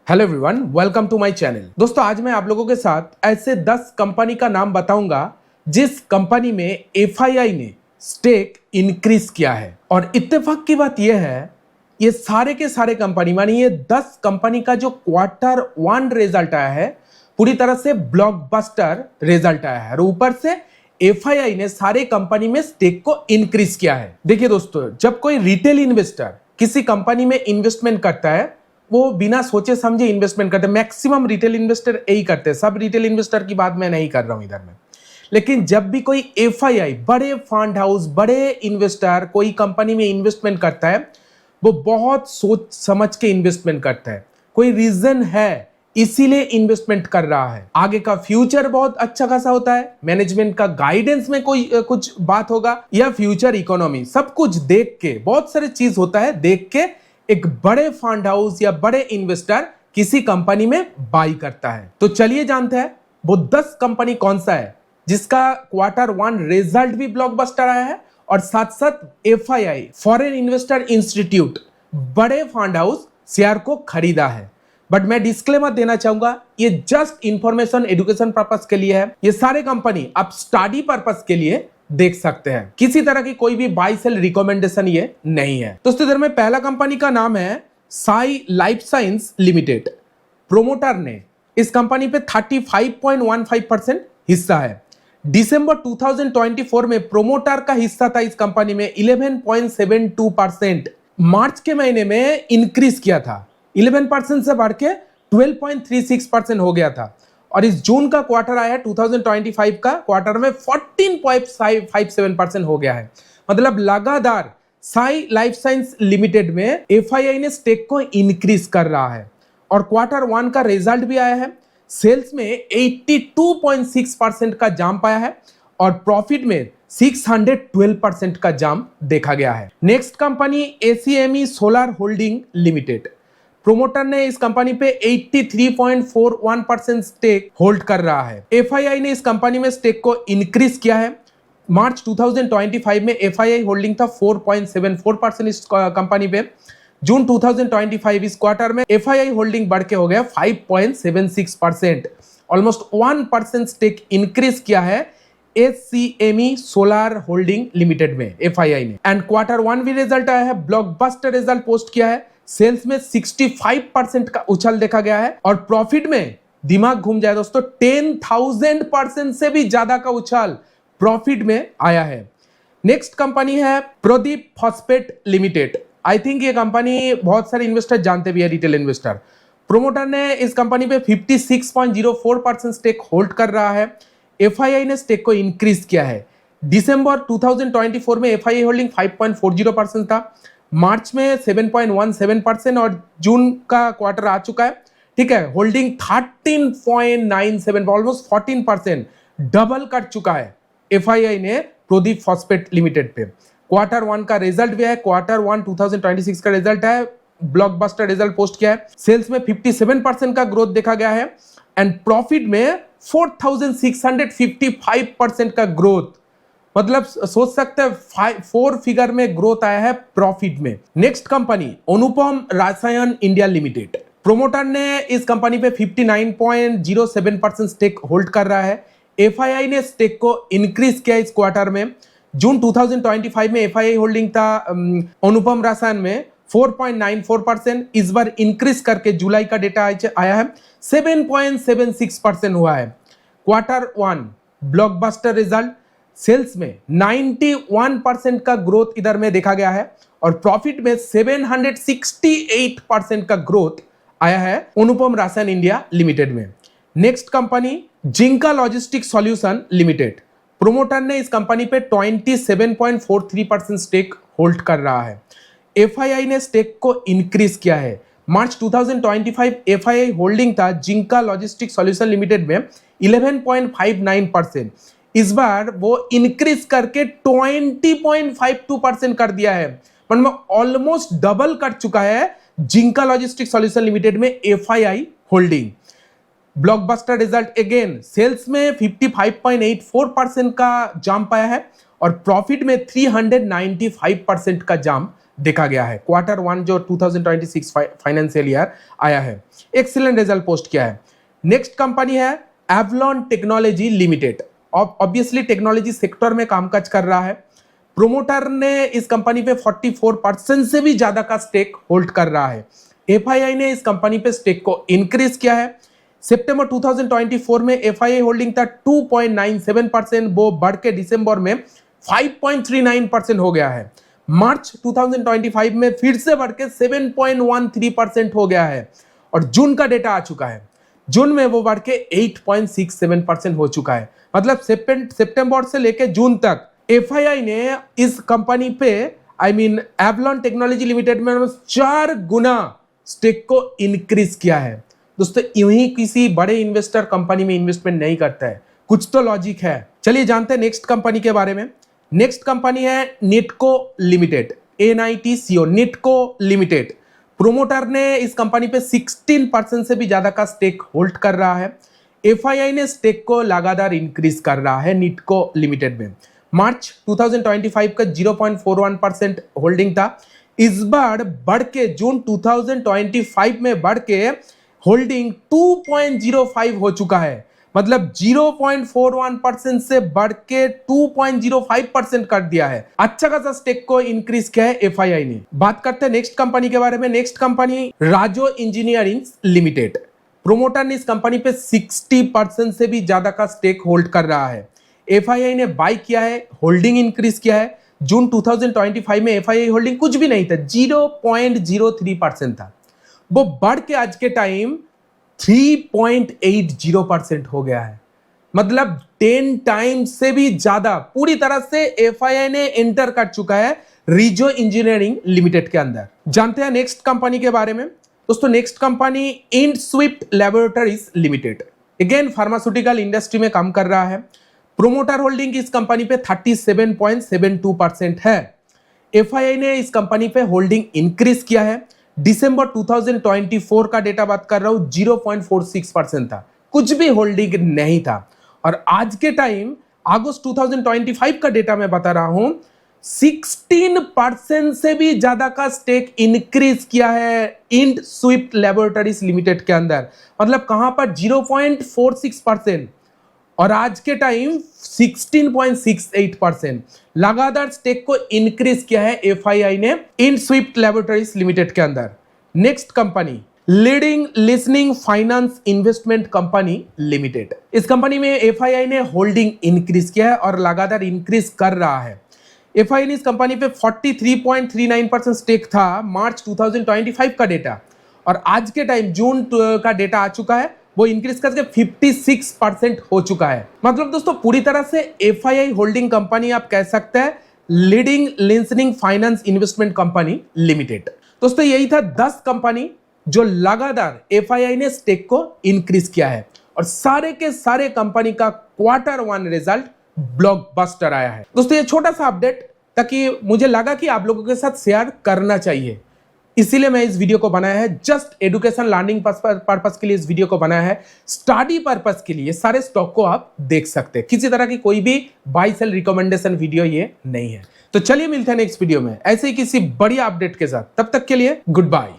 Hello everyone, welcome to my channel. दोस्तों, आज मैं आप लोगों के साथ ऐसे 10 कंपनी का नाम बताऊंगा जिस कंपनी में एफआईआई ने स्टेक इंक्रीज किया है। और इत्तेफाक की बात यह है, ये सारे के सारे कंपनी मानी ये 10 कंपनी का जो Q1 रिजल्ट आया है पूरी तरह से ब्लॉकबस्टर रिजल्ट आया है और ऊपर से एफआईआई ने सारे कंपनी में स्टेक को इंक्रीज किया है। देखिए दोस्तों, जब कोई रिटेल इन्वेस्टर किसी कंपनी में इन्वेस्टमेंट करता है वो बिना सोचे समझे इन्वेस्टमेंट करते हैं। मैक्सिमम रिटेल इन्वेस्टर यही करते हैं। सब रिटेल इन्वेस्टर की बात मैं नहीं कर रहा हूं इधर में, लेकिन जब भी कोई एफआईआई, बड़े फंड हाउस, बड़े इन्वेस्टर कोई कंपनी में इन्वेस्टमेंट करता है वो बहुत सोच समझ के इन्वेस्टमेंट करता है। कोई रीजन है, इसीलिए इन्वेस्टमेंट कर रहा है। आगे का फ्यूचर बहुत अच्छा खासा होता है, मैनेजमेंट का गाइडेंस में कोई कुछ बात होगा या फ्यूचर इकोनॉमी, सब कुछ देख के, बहुत सारे चीज होता है देख के एक बड़े फंड हाउस या बड़े इन्वेस्टर किसी कंपनी में बाई करता है। तो चलिए जानते हैं वो 10 कंपनी कौन सा है जिसका Q1 रिजल्ट भी ब्लॉकबस्टर आया है और साथ साथ एफआईआई, फॉरेन इन्वेस्टर इंस्टीट्यूट, बड़े फंड हाउस शेयर को खरीदा है। बट मैं डिस्क्लेमर देना चाहूंगा, ये जस्ट इंफॉर्मेशन एजुकेशन पर्पस के लिए है। ये सारे कंपनी आप स्टडी पर्पस के लिए देख सकते हैं, किसी तरह की कोई भी बाई सेल रिकमेंडेशन ये नहीं है। दोस्तों, इधर में पहला कंपनी का नाम है Sai life science limited. Promoter ने इस कंपनी पे 35.15% हिस्सा है। दिसंबर 2024 में प्रोमोटर का हिस्सा था इस कंपनी में 11.72%। मार्च के महीने में इंक्रीज किया था, 11% से बढ़ के 12.36% हो गया था। और इस जून का क्वार्टर आया 2025 का क्वार्टर में 14.57% हो गया है। मतलब लगातार साई लाइफ साइंस लिमिटेड में एफआईआई ने स्टेक को इंक्रीज कर रहा है। और Q1 का रिजल्ट भी आया है। सेल्स में 82.6% का जंप आया है और प्रॉफिट में 612% का जंप देखा गया है। Next company ACME solar holding limited. Promoter ने इस कंपनी पे 83.41% स्टेक होल्ड कर रहा है। एफआईआई ने इस कंपनी में स्टेक को इंक्रीज किया है। मार्च 2025 में एफआईआई होल्डिंग था 4.74% इस कंपनी पे। जून 2025 इस क्वार्टर में एफआईआई होल्डिंग बढ़ के हो गया 5.76%। ऑलमोस्ट 1% स्टेक इंक्रीज किया है ACME सोलर होल्डिंग लिमिटेड में एफआईआई ने। एंड Q1 भी रिजल्ट आया है, ब्लॉकबस्टर रिजल्ट पोस्ट किया है। सेल्स में 65% का उछाल देखा गया है और प्रॉफिट में दिमाग घूम जाए दोस्तों, 10,000% से भी ज्यादा का उछाल प्रॉफिट में आया है। नेक्स्ट कंपनी है Pradeep phosphate limited. I think ये कंपनी बहुत सारे इन्वेस्टर जानते भी है, रिटेल इन्वेस्टर। प्रोमोटर ने इस कंपनी पे 56.04% स्टेक होल्ड कर रहा है। एफआईआई ने स्टेक को इंक्रीज किया है। दिसंबर 2024 में एफआईआई होल्डिंग 5.40% था, मार्च में 7.17% और जून का क्वार्टर आ चुका है। ठीक है, होल्डिंग 13.97, ऑलमोस्ट 14% डबल कर चुका है एफआईआई ने प्रदीप फॉस्फेट लिमिटेड पे। Q1 का रिजल्ट भी है, Q1 2026 का रिजल्ट है, ब्लॉकबस्टर रिजल्ट पोस्ट किया है। सेल्स में 57% का ग्रोथ देखा गया है एंड प्रॉफिट में 4,655% का ग्रोथ। मतलब सोच सकते हैं 4 फिगर में ग्रोथ आया है प्रॉफिट में। नेक्स्ट कंपनी अनुपम रसायन इंडिया लिमिटेड। प्रोमोटर ने इस कंपनी पे 59.07% स्टेक होल्ड कर रहा है। एफआईआई ने स्टेक को इंक्रीज किया इस क्वार्टर में। जून 2025 में एफआईआई होल्डिंग था अनुपम रसायन में 4.94%। इस बार इंक्रीज करके जुलाई का डेटा आया है 7.76% हुआ है। Q1 blockbuster result. सेल्स में 91% का ग्रोथ इधर में देखा गया है और प्रॉफिट में 768% का ग्रोथ आया है अनुपम रसायन इंडिया लिमिटेड में। Next company Zinka logistic solution limited. Promoter ने इस कंपनी पे 27.43% स्टेक होल्ड कर रहा है। एफआईआई ने स्टेक को इंक्रीज किया है। मार्च 2025 एफआईआई होल्डिंग था जिंका लॉजिस्टिक सॉल्यूशन लिमिटेड में 11.59%। इस बार वो इंक्रीज करके 20.52% कर दिया है, मतलब ऑलमोस्ट डबल कर चुका है जिंका लॉजिस्टिक सॉल्यूशन लिमिटेड में FII holding. Blockbuster result again, sales में 55.84% का जंप आया है और प्रॉफिट में 395% का जंप देखा गया है। क्वार्टर वन जो 2026 फाइनेंशियल ईयर आया है, एक्सीलेंट रिजल्ट पोस्ट किया है। नेक्स्ट कंपनी है Avalon technology limited. Obviously technology sector में कामकाज कर रहा है। प्रोमोटर ने इस कंपनी पे 44% से भी ज्यादा का स्टेक होल्ड कर रहा है। एफआईआई ने इस कंपनी पे स्टेक को इंक्रीज किया है। सितंबर 2024 में एफआईआई होल्डिंग था 2.97%, वो बढ़ के दिसंबर में 5.39% हो गया है। मार्च 2025 में फिर से बढ़ के 7.13% हो गया है और जून का डेटा आ चुका है। जून में वो बढ़ के 8.67% हो चुका है। मतलब सितंबर से लेके जून तक एफआईआई ने इस कंपनी पे एवलॉन टेक्नोलॉजी लिमिटेड में 4 गुना स्टेक को इंक्रीज किया है। दोस्तों यूं ही किसी बड़े इन्वेस्टर कंपनी में इन्वेस्टमेंट नहीं करता है, कुछ तो लॉजिक है। चलिए जानते हैं नेक्स्ट कंपनी के बारे में। नेक्स्ट कंपनी है Nitco limited, NITCO, Nitco limited. Promoter ने इस कंपनी पे 16% से भी ज्यादा का स्टेक होल्ड कर रहा है। एफआईआई ने स्टेक को लगातार इंक्रीज कर रहा है निटको लिमिटेड में। मार्च 2025 का 0.41% होल्डिंग था, इस बार बढ़ के जून 2025 में बढ़ के होल्डिंग 2.05 हो चुका है। मतलब 0.41% से बढ़ के 2.05% कर दिया है। अच्छा खासा स्टेक को इंक्रीज किया है एफआईआई ने। बात करते हैं नेक्स्ट कंपनी के बारे में। नेक्स्ट कंपनी राजो इंजीनियरिंग लिमिटेड। प्रोमोटर ने इस कंपनी पे 60% से भी ज्यादा का स्टेक होल्ड कर रहा है। एफआईआई ने बाय किया है, होल्डिंग इंक्रीज किया है। जून 2025 में एफआईआई होल्डिंग कुछ भी नहीं था, 0.03% था, वो बढ़ के आज के टाइम 3.80% हो गया है। मतलब 10 टाइम्स से भी ज्यादा पूरी तरह से एफआईआई ने एंटर कर चुका है रीजो इंजीनियरिंग लिमिटेड के अंदर। जानते हैं नेक्स्ट कंपनी के बारे में। दोस्तों next company Indswift laboratories limited, again pharmaceutical industry में काम कर रहा है। प्रोमोटर होल्डिंग इस कंपनी पे 37.72% है। एफआईआई ने इस कंपनी पे होल्डिंग इंक्रीज किया है। दिसंबर 2024 का डेटा बात कर रहा हूं, 0.46% था, कुछ भी होल्डिंग नहीं था। और आज के टाइम अगस्त 2025 का डेटा मैं बता रहा हूं, 16% से भी ज्यादा का स्टेक इंक्रीज किया है इंडस्विफ्ट लैबोरेटरीज लिमिटेड के अंदर। मतलब कहां पर 0.46% और आज के टाइम 16.68%। लगातार स्टेक को इंक्रीज किया है एफआईआई ने इंडस्विफ्ट लैबोरेटरीज लिमिटेड के अंदर। Next company leading listening finance investment company limited. इस कंपनी में एफआईआई ने होल्डिंग इंक्रीज किया है और लगातार इंक्रीज कर रहा है। एफआईआई ने इस कंपनी पे 43.39% स्टेक था मार्च 2025 का डेटा, और आज के टाइम जून का डेटा आ चुका है, वो इंक्रीज करके 56% हो चुका है। मतलब दोस्तों पूरी तरह से एफआईआई होल्डिंग कंपनी आप कह सकते हैं leading listening finance investment company limited. दोस्तों यही था 10 कंपनी जो लगातार एफआईआई ने स्टेक को इंक्रीज किया है, और सारे के सारे कंपनी का क्वार्टर वन रिजल्ट ब्लॉकबस्टर आया है। दोस्तों ये छोटा सा अपडेट ताकि मुझे लगा कि आप लोगों के साथ शेयर करना चाहिए, इसीलिए मैं इस वीडियो को बनाया है। जस्ट एजुकेशन लर्निंग पर्पस के लिए इस वीडियो को बनाया है। स्टडी पर्पस के लिए सारे स्टॉक को आप देख सकते हैं, किसी तरह की कोई भी बाय सेल रिकमेंडेशन वीडियो ये नहीं है। तो चलिए मिलते हैं नेक्स्ट वीडियो में ऐसे ही किसी बढ़िया अपडेट के साथ। तब तक के लिए गुड बाय।